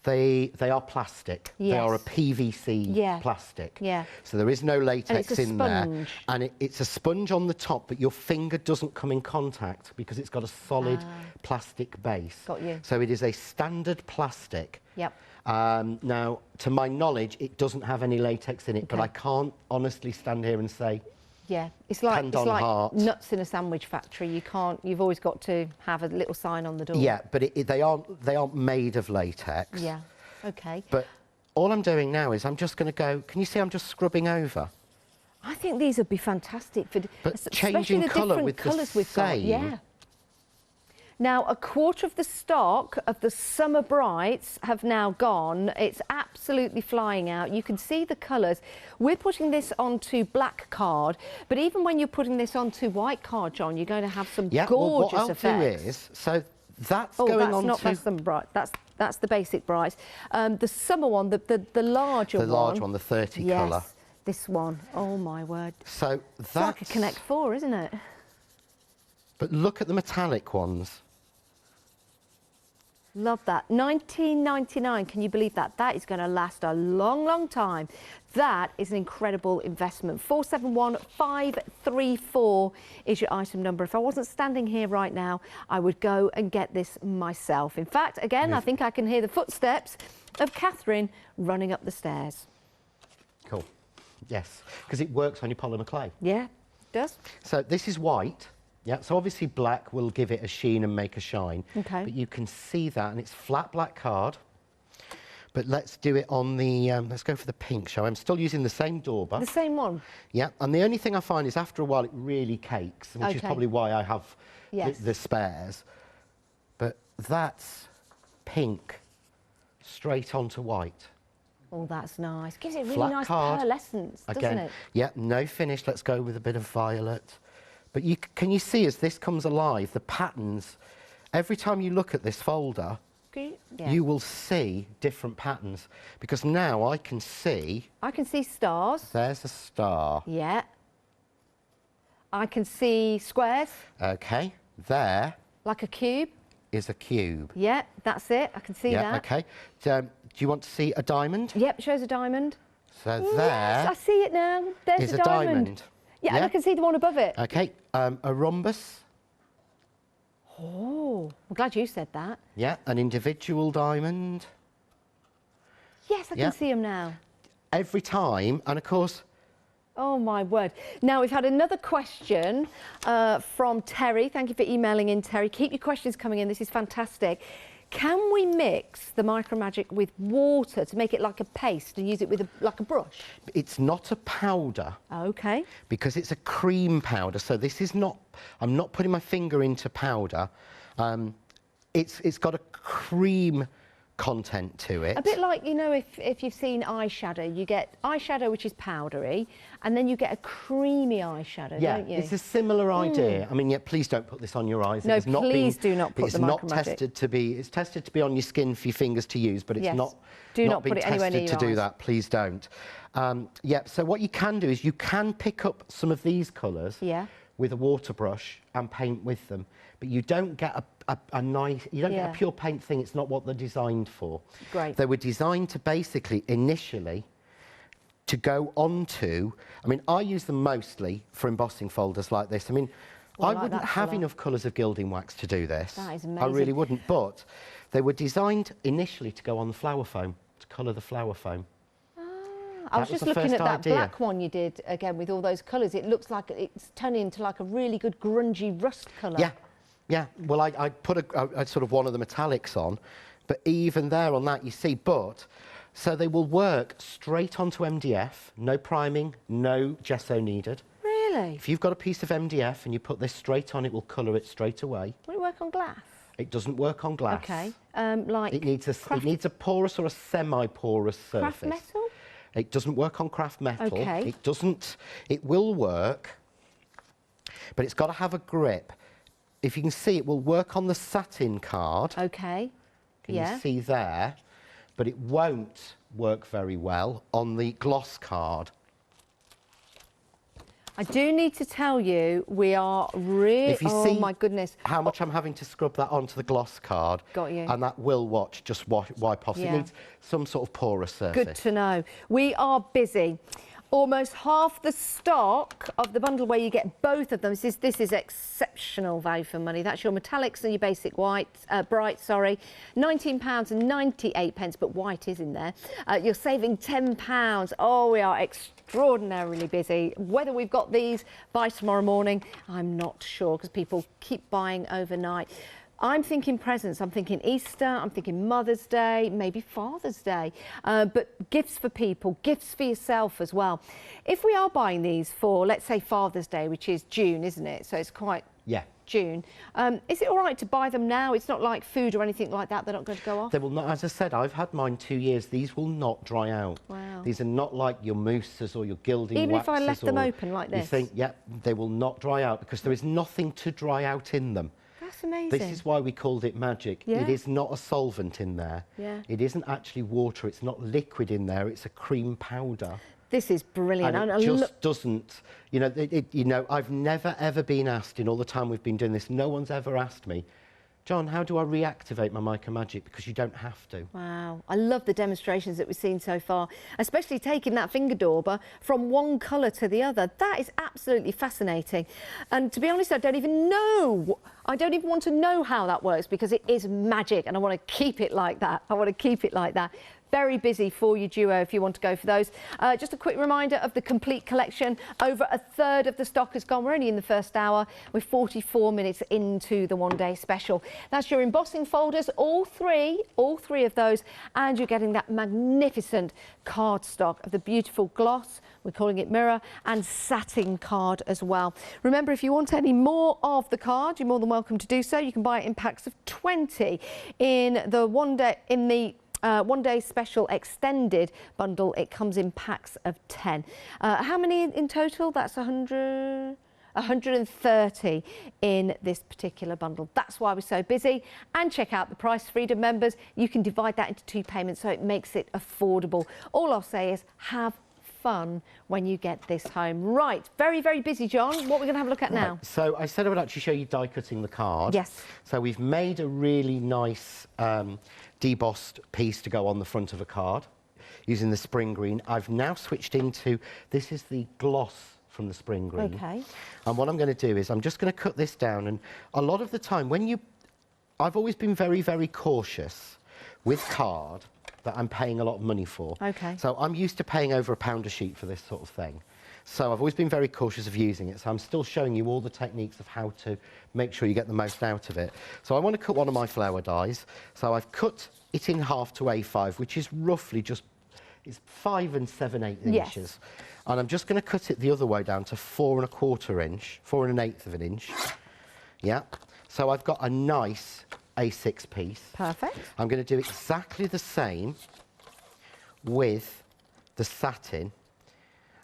they are plastic. Yes. They are a PVC plastic. Yeah. So there is no latex in there. And it's a sponge on the top, but your finger doesn't come in contact because it's got a solid plastic base. Got you. So it is a standard plastic. Yep. Now, to my knowledge, it doesn't have any latex in it, but I can't honestly stand here and say. Yeah, it's like nuts in a sandwich factory. You can't. You've always got to have a little sign on the door. Yeah, but they aren't made of latex. Yeah. Okay. But all I'm doing now is I'm just going to go. Can you see? I'm just scrubbing over. I think these would be fantastic for. But changing colour with the same. Yeah. Now, a quarter of the stock of the Summer Brights have now gone. It's absolutely flying out. You can see the colours. We're putting this onto black card, but even when you're putting this onto white card, John, you're going to have some gorgeous effects. What I'll do is, so that's going on to... that's not Summer Bright. That's the basic Bright. The Summer one, the larger one. The large one, the 30 colour. Yes, this one. Oh, my word. So that's... It's like a Connect 4, isn't it? But look at the metallic ones. Love that. £19.99, can you believe that? That is going to last a long, long time. That is an incredible investment. 471534 is your item number. If I wasn't standing here right now, I would go and get this myself. In fact, again, I think I can hear the footsteps of Catherine running up the stairs. Cool. Yes, because it works on your polymer clay. Yeah, it does. So this is white. Yeah, so obviously black will give it a sheen and make a shine. Okay. But you can see that, and it's flat black card. But let's do it on the, let's go for the pink, shall I? I'm still using the same dauber. The same one? Yeah, and the only thing I find is after a while it really cakes, which is probably why I have the spares. But that's pink straight onto white. Oh, that's nice. Gives it really nice pearlescence, doesn't it? Yeah, no finish. Let's go with a bit of violet. But can you see as this comes alive, the patterns, every time you look at this folder, you will see different patterns, because now I can see... I can see stars. There's a star. Yeah. I can see squares. Okay, there... Like a cube. Is a cube. Yeah, that's it. I can see that. Yeah, okay. Do you want to see a diamond? Yep, shows a diamond. So yes, there... I see it now. There's a diamond. Yeah, and I can see the one above it. Okay, a rhombus. Oh, I'm glad you said that. Yeah, an individual diamond. Yes, I can see them now. Every time, and of course... Oh, my word. Now, we've had another question from Terry. Thank you for emailing in, Terry. Keep your questions coming in. This is fantastic. Can we mix the Micro Magic with water to make it like a paste and use it with like a brush? It's not a powder. Okay. Because it's a cream powder. So this is not, I'm not putting my finger into powder. It's got a cream content to it. A bit like, you know, if you've seen eyeshadow, you get eyeshadow which is powdery, and then you get a creamy eyeshadow, don't you? It's a similar idea. I mean, yeah, please don't put this on your eyes. No, please do not put the Micro Magic. It's not tested to be, it's tested to be on your skin for your fingers to use, but it's not put it anywhere near your eyes. to do that. Please don't. Yeah, so what you can do is you can pick up some of these colours with a water brush and paint with them, but you don't get a nice, you don't get a pure paint thing. It's not what they're designed for. Great. They were designed to basically, initially, to go onto, I mean, I use them mostly for embossing folders like this. I mean, I wouldn't have enough colours of gilding wax to do this. That is amazing. I really wouldn't, but they were designed initially to go on the flower foam, to colour the flower foam. I was just looking at that black one you did again with all those colours. It looks like it's turning into like a really good grungy rust colour. Yeah, yeah. Well, I put a sort of one of the metallics on, but even there on that you see, so they will work straight onto MDF, no priming, no gesso needed. Really? If you've got a piece of MDF and you put this straight on, it will colour it straight away. Will it work on glass? It doesn't work on glass. Okay. Like it needs a porous or a semi-porous surface. Craft metal? It doesn't work on craft metal. Okay. It doesn't. It will work, but it's got to have a grip. If you can see, it will work on the satin card. Okay. Can you see there? But it won't work very well on the gloss card. I do need to tell you, we are really... If you see my goodness. How much I'm having to scrub that onto the gloss card. Got you. And that will just wipe off. It needs some sort of porous surface. Good to know. We are busy. Almost half the stock of the bundle where you get both of them. This is exceptional value for money. That's your metallics and your basic white, bright, sorry. £19.98, but white is in there. You're saving £10. Oh, we are extraordinarily busy. Whether we've got these by tomorrow morning, I'm not sure, because people keep buying overnight. I'm thinking presents. I'm thinking Easter, I'm thinking Mother's Day, maybe Father's Day, but gifts for people, gifts for yourself as well. If we are buying these for, let's say, Father's Day, which is June, isn't it? So it's quite June. Is it all right to buy them now? It's not like food or anything like that. They're not going to go off? They will not. As I said, I've had mine 2 years. These will not dry out. Wow. These are not like your mousses or your gilding Even waxes. If I left them open like this? You think, they will not dry out, because there is nothing to dry out in them. That's amazing. This is why we called it magic. It is not a solvent in there. It isn't actually water. It's not liquid in there. It's a cream powder. This is brilliant. And it just doesn't, you know, I've never ever been asked in all the time we've been doing this, no one's ever asked me, John, how do I reactivate my Micro Magic? Because you don't have to. Wow. I love the demonstrations that we've seen so far, especially taking that finger dauber from one colour to the other. That is absolutely fascinating. And to be honest, I don't even want to know how that works, because it is magic and I want to keep it like that. Very busy for your duo if you want to go for those. Just a quick reminder of the complete collection. Over a third of the stock has gone. We're only in the first hour. We're 44 minutes into the one-day special. That's your embossing folders, all three of those, and you're getting that magnificent cardstock of the beautiful gloss, we're calling it mirror, and satin card as well. Remember, if you want any more of the card, you're more than welcome to do so. You can buy it in packs of 20 in the one-day special extended bundle. It comes in packs of 10. How many in total? That's 130 in this particular bundle. That's why we're so busy. And check out the Price Freedom members. You can divide that into 2 payments, so it makes it affordable. All I'll say is have fun when you get this home. Right, very, very busy, John. What we're going to have a look at now? So I said I would actually show you die cutting the card. Yes. So we've made a really nice debossed piece to go on the front of a card using the spring green. I've now switched into, this is the gloss from the spring green. Okay. And what I'm going to do is I'm just going to cut this down, and a lot of the time I've always been very, very cautious with card that I'm paying a lot of money for. Okay. So I'm used to paying over £1 a sheet for this sort of thing. So I've always been very cautious of using it. So I'm still showing you all the techniques of how to make sure you get the most out of it. So I want to cut one of my flower dies. So I've cut it in half to A5, which is roughly just, it's 5 7/8 inches. And I'm just going to cut it the other way down to 4 1/4 inch, 4 1/8 of an inch. Yeah. So I've got a nice A6 piece. Perfect. I'm going to do exactly the same with the satin.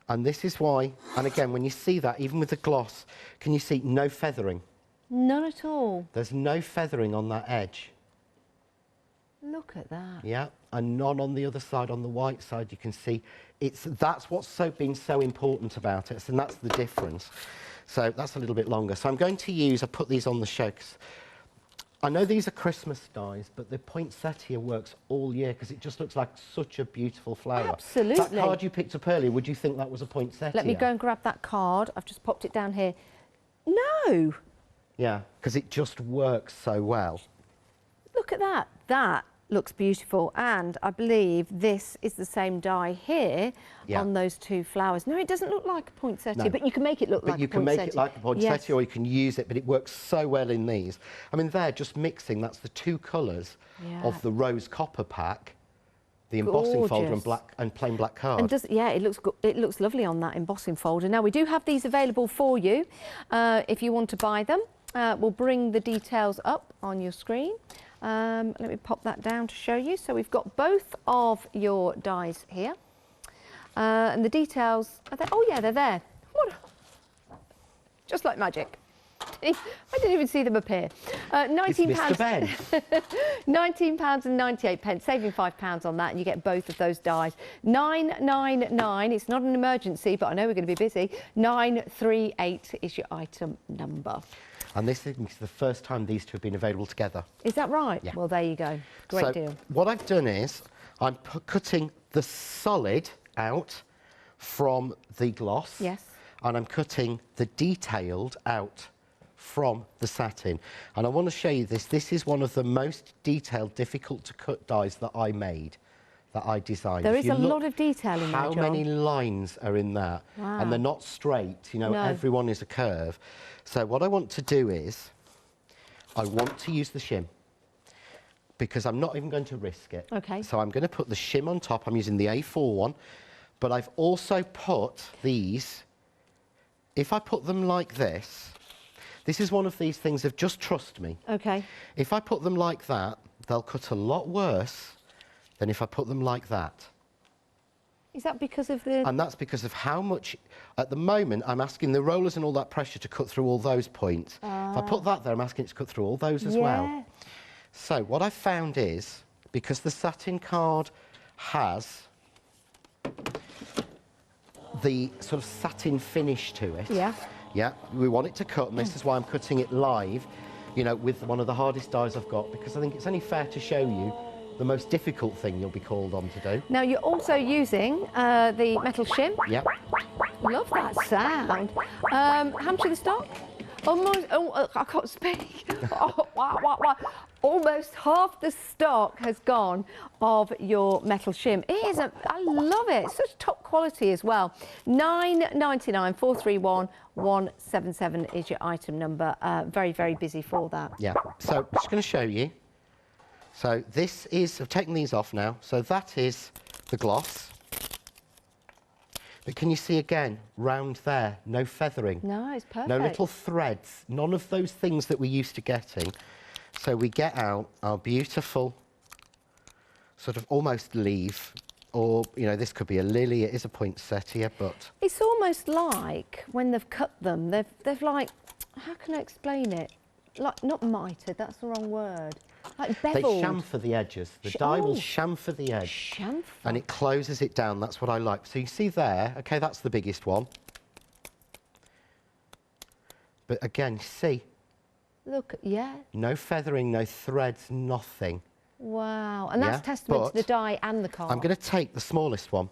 And this is why, and again, when you see that, even with the gloss, can you see no feathering? None at all. There's no feathering on that edge. Look at that. Yeah, and none on the other side, on the white side, you can see that's what's been so important about it, and that's the difference. So that's a little bit longer. So I'm going to use, I put these on the show, 'cause I know these are Christmas dies, but the poinsettia works all year because it just looks like such a beautiful flower. Absolutely. That card you picked up earlier, would you think that was a poinsettia? Let me go and grab that card. I've just popped it down here. No. Yeah, because it just works so well. Look at that. That looks beautiful, and I believe this is the same die here on those 2 flowers. No, it doesn't look like a poinsettia, but you can make it look like a poinsettia. But you can make it like a poinsettia, or you can use it, but it works so well in these. I mean, they're just mixing, that's the 2 colours of the rose copper pack, the embossing folder and plain black card. And it looks lovely on that embossing folder. Now, we do have these available for you if you want to buy them. We'll bring the details up on your screen. Let me pop that down to show you. So we've got both of your dies here. And the details, are there? Oh yeah, they're there. Just like magic. I didn't even see them appear. £19. £19.98, saving £5 on that, and you get both of those dies. 999. It's not an emergency, but I know we're going to be busy. 938 is your item number. And this is the first time these 2 have been available together. Is that right? Yeah. Well, there you go. Great deal. What I've done is I'm cutting the solid out from the gloss. Yes. And I'm cutting the detailed out from the satin. And I want to show you this. This is one of the most detailed, difficult to cut dies that I made, that I designed. There is a lot of detail in there, How many lines are in that? Wow. And they're not straight, you know, everyone is a curve. So what I want to do is, I want to use the shim, because I'm not even going to risk it. Okay. So I'm going to put the shim on top. I'm using the A4 one, but I've also put these, if I put them like this is one of these things of just trust me. Okay. If I put them like that, they'll cut a lot worse than if I put them like that. Is that because of the... And that's because of how much... At the moment, I'm asking the rollers and all that pressure to cut through all those points. If I put that there, I'm asking it to cut through all those as well. So what I've found is, because the satin card has the sort of satin finish to it. Yeah, we want it to cut, and this is why I'm cutting it live, you know, with one of the hardest dies I've got, because I think it's only fair to show you the most difficult thing you'll be called on to do. Now, you're also using the metal shim. Yep. Love that sound. How much of the stock? Almost, I can't speak. Oh, wow. almost half the stock has gone of your metal shim. It is I love it. It's such top quality as well. $9.99, 431 177 is your item number. Very, very busy for that. Yeah. So I'm just going to show you. So this is, I've taken these off now. So that is the gloss. But can you see again, round there, no feathering. No, it's perfect. No little threads, none of those things that we're used to getting. So we get out our beautiful sort of almost leaf, or, you know, this could be a lily, it is a poinsettia, but... It's almost like when they've cut them, they've like, how can I explain it? Like, not mitered, that's the wrong word. Like beveled. They chamfer the edges. The die will chamfer the edge. Chamfer. And it closes it down. That's what I like. So you see there, okay, that's the biggest one. But again, see? Look, yeah. No feathering, no threads, nothing. Wow. And that's testament to the die and the card. I'm going to take the smallest one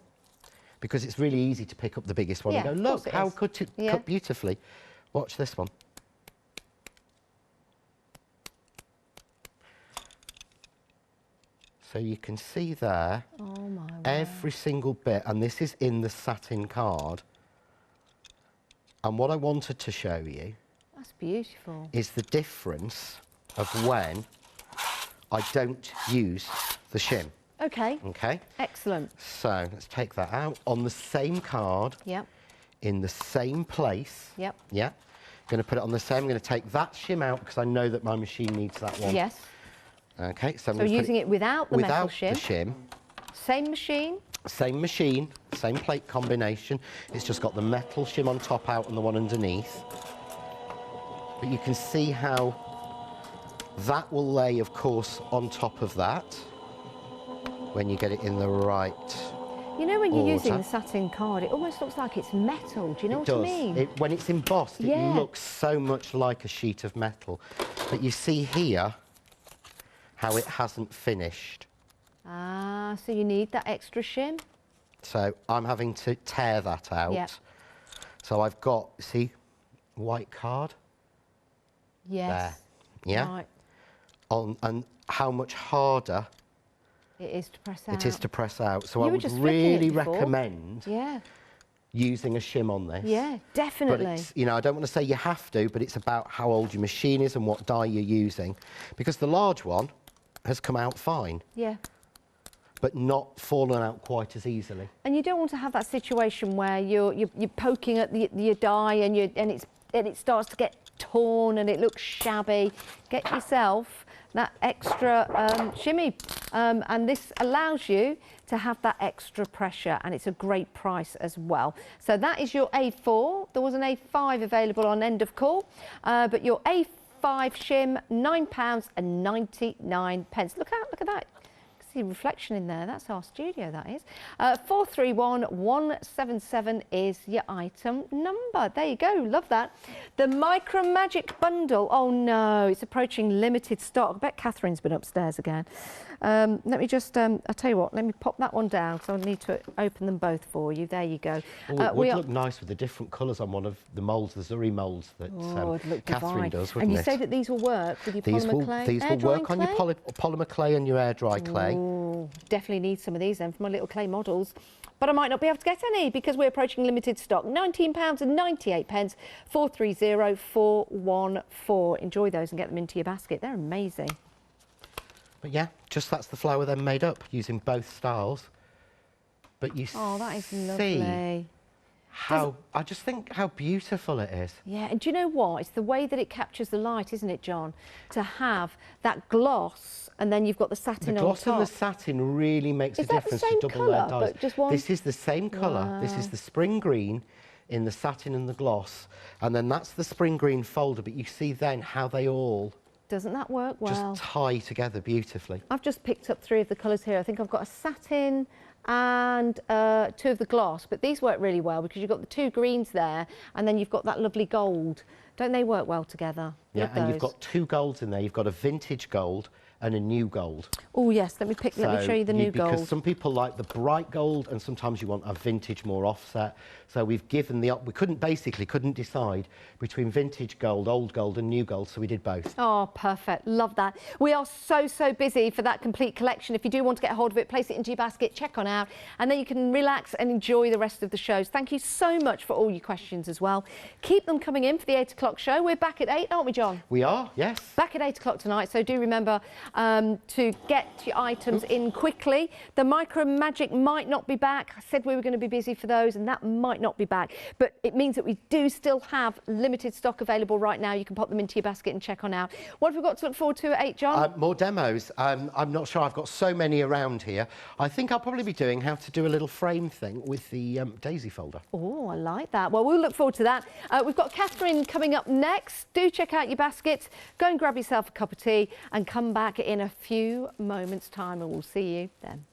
because it's really easy to pick up the biggest one and go, look, how could it cut beautifully. Watch this one. So you can see there, every single bit, and this is in the satin card. And what I wanted to show you, that's beautiful, is the difference of when I don't use the shim. Okay. Okay. Excellent. So let's take that out on the same card. Yep. In the same place. Yep. Yeah. Going to put it on the same. I'm going to take that shim out because I know that my machine needs that one. Yes. Okay, so I'm using it without the metal shim. Without the shim. Same machine? Same machine, same plate combination. It's just got the metal shim on top out and the one underneath. But you can see how that will lay, of course, on top of that when you get it in the right You know, when you're order. using the satin card, it almost looks like it's metal. Do you know what I mean? When it's embossed, it looks so much like a sheet of metal. But you see here how it hasn't finished. Ah, so you need that extra shim? So I'm having to tear that out. Yep. So I've got, see, white card. Yes. There. Yeah. Right. And how much harder it is to press out. It is to press out. So I would really recommend using a shim on this. Yeah, definitely. But it's, you know, I don't want to say you have to, but it's about how old your machine is and what die you're using. Because the large one has come out fine. Yeah. But not fallen out quite as easily. And you don't want to have that situation where you're poking at your die and it starts to get torn and it looks shabby. Get yourself that extra shimmy, and this allows you to have that extra pressure, and it's a great price as well. So that is your A4. There was an A5 available on end of call, but your A5 shim, £9.99. Look out, look at that. See reflection in there. That's our studio, that is. 431 177 is your item number. There you go. Love that. The Micro Magic bundle. Oh no, it's approaching limited stock. I bet Catherine's been upstairs again. Let me just, I'll tell you what, let me pop that one down, so I need to open them both for you. There you go. Oh, it would look nice with the different colours on one of the moulds, the Zuri moulds that Catherine does, wouldn't it? And you say that these will work with your polymer clay? These will work on your polymer clay and your air dry clay. Ooh, definitely need some of these then for my little clay models. But I might not be able to get any because we're approaching limited stock. £19.98, 430 414. Enjoy those and get them into your basket. They're amazing. But yeah, just that's the flower then made up using both styles. But you that is lovely. How, I just think how beautiful it is. Yeah, and do you know what? It's the way that it captures the light, isn't it, John? To have that gloss and then you've got the satin on top. The gloss and the satin really makes a difference to double layer dies. This is the same colour. Wow. This is the spring green in the satin and the gloss. And then that's the spring green folder, but you see then how they all... Doesn't that work well? Just tie together beautifully. I've just picked up 3 of the colours here. I think I've got a satin and 2 of the gloss, but these work really well because you've got the 2 greens there and then you've got that lovely gold. Don't they work well together? Yeah, and you've got 2 golds in there. You've got a vintage gold and a new gold. Oh yes, let me show you the new gold. Because some people like the bright gold, and sometimes you want a vintage more offset. So we've given we couldn't decide between vintage gold, old gold and new gold, so we did both. Oh, perfect. Love that. We are so busy for that complete collection. If you do want to get a hold of it, place it into your basket, check on out, and then you can relax and enjoy the rest of the shows. Thank you so much for all your questions as well. Keep them coming in for the 8 o'clock show. We're back at 8, aren't we, John? We are, yes. Back at 8 o'clock tonight, so do remember to get your items in quickly. The Micro Magic might not be back. I said we were going to be busy for those, and that might not be back, but it means that we do still have limited stock available right now. You can pop them into your basket and check on out. What have we got to look forward to at 8, John? More demos. I'm not sure. I've got so many around here. I think I'll probably be doing how to do a little frame thing with the daisy folder. Oh, I like that. Well, we'll look forward to that. We've got Catherine coming up next. Do check out your baskets. Go and grab yourself a cup of tea and come back in a few moments' time, and we'll see you then.